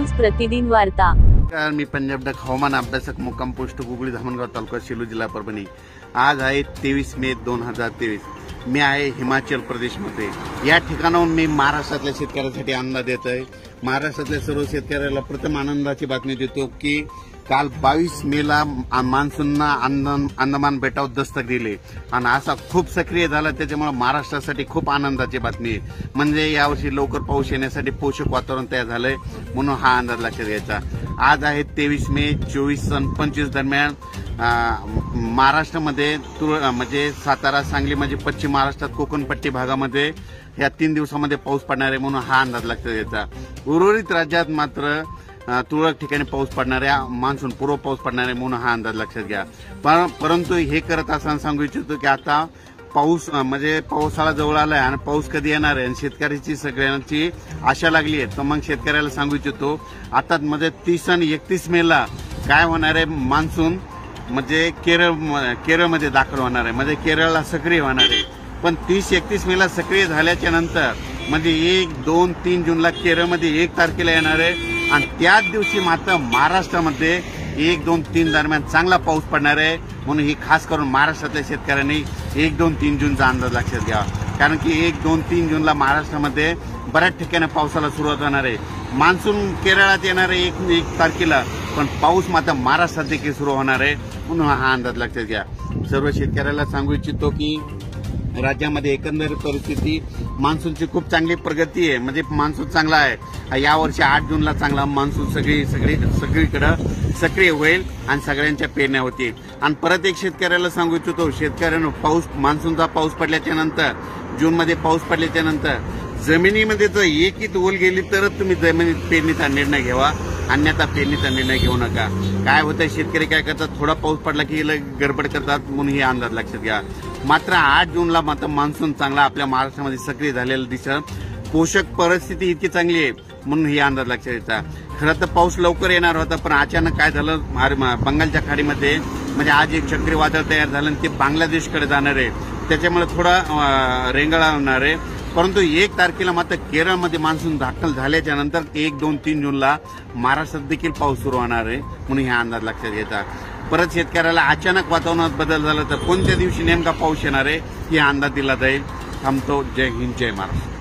News प्रतिदिन वार्ता। मी Punjab duck हवामान अभ्यासक मुक्काम पोस्ट गुगळी धामणगाव तालुका सेलू जिल्हा परभणी। आज आहे 23 मे 2023। मी आहे हिमाचल प्रदेश मध्ये। या ठिकाणाहून मी महाराष्ट्रातल्या शेतकऱ्यांसाठी अंदाज देत आहे। महाराष्ट्रातल्या सर्व शेतकऱ्याला प्रथम आनंदाची बातमी देतो की काल 22 मेला मान्सूननं अंदमान बेटावर दस्तक दिले आणि असा खूप सक्रिय झाला, त्याच्यामुळे महाराष्ट्रासाठी खूप आनंदाची बातमी आहे। म्हणजे यावर्षी लवकर पाऊस येण्यासाठी पोषक वातावरण तयार झालंय, म्हणून हा अंदाज लक्षात घ्यायचा। आज आहे 23 मे 24 आणि 25 दरम्यान महाराष्ट्रामध्ये म्हणजे सातारा, सांगली म्हणजे पश्चिम महाराष्ट्रात कोकणपट्टी भागामध्ये या 3 दिवसामध्ये पाऊस पडणार आहे, म्हणून हा अंदाज लक्षात घ्यायचा। उर्वरित राज्यात मात्र तुरळक ठिकाणी पाऊस पडणार आहे, मान्सून पूर्व पाऊस पडणार आहे, म्हणून हा अंदाज लक्षात घ्या। परंतु हे करत असताना सांगू इच्छितो की आता पाऊस म्हणजे पावसाळा जवळ आलाय आणि पाऊस कधी येणार आहे आणि शेतकऱ्याची सगळ्यांची आशा लागली आहे। तर मग शेतकऱ्याला सांगू इच्छितो आता म्हणजे 30 आणि 31 मेला काय होणार आहे, मान्सून म्हणजे केरळमध्ये दाखल होणार आहे, म्हणजे केरळला सक्रिय होणार आहे। पण 30-31 मेला सक्रिय झाल्याच्या नंतर म्हणजे 1, 2, 3 जूनला केरळमध्ये 1 तारखेला येणार आहे आणि त्याच दिवशी मात्र महाराष्ट्रामध्ये 1, 2, 3 दरम्यान चांगला पाऊस पडणार आहे। म्हणून ही खास करून महाराष्ट्रातल्या शेतकऱ्यांनी 1, 2, 3 जूनचा अंदाज लक्षात घ्यावा, कारण की 1, 2, 3 जूनला महाराष्ट्रामध्ये बऱ्याच ठिकाणी पावसाला सुरुवात होणार आहे। मान्सून केरळात येणार आहे 1 तारखेला, पण पाऊस मात्र महाराष्ट्रात देखील सुरू होणार आहे, म्हणून हा अंदाज लक्षात घ्या। सर्व शेतकऱ्याला सांगू इच्छितो की राज्यामध्ये एकंदरीत परिस्थिती मान्सूनची खूप चांगली प्रगती आहे, म्हणजे मान्सून चांगला आहे। यावर्षी 8 जूनला चांगला मान्सून सगळीकडे सक्रिय होईल आणि सगळ्यांच्या पेरण्या होतील। आणि परत एक शेतकऱ्याला सांगू इच्छितो, शेतकऱ्यांना मान्सूनचा पाऊस पडल्याच्या नंतर, जूनमध्ये पाऊस पडल्याच्या नंतर जमिनीमध्ये जर एकही ओल गेली तरच तुम्ही जमिनीत पेरणीचा निर्णय घ्यावा, अन्यथा पेरणीचा निर्णय घेऊ नका। काय होतं, शेतकरी काय करतात, थोडा पाऊस पडला की गडबड करतात, म्हणून हे अंदाज लक्षात घ्या। मात्र 8 जूनला मात्र मान्सून चांगला आपल्या महाराष्ट्रामध्ये सक्रिय झालेला दिसत, पोषक परिस्थिती इतकी चांगली आहे, म्हणून हे अंदाज लक्षात घ्यायचा। खरं तर पाऊस लवकर येणार होता, पण अचानक काय झालं, बंगालच्या खाडीमध्ये म्हणजे आज एक चक्रीवादळ तयार झालं आणि ते बांगलादेशकडे जाणार आहे, त्याच्यामुळे थोडा रेंगाळा होणार आहे। परंतु 1 तारखेला मात्र केरळमध्ये मान्सून दाखल झाल्याच्या नंतर 1, 2, 3 जूनला महाराष्ट्रात देखील पाऊस सुरू होणार आहे, म्हणून हा अंदाज लक्षात घ्यायचा। परत शेतकऱ्याला अचानक वातावरणात बदल झाला तर कोणत्या दिवशी नेमका पाऊस येणार आहे हे अंदाज दिला जाईल। थांबतो। जय हिंद, जय महाराष्ट्र।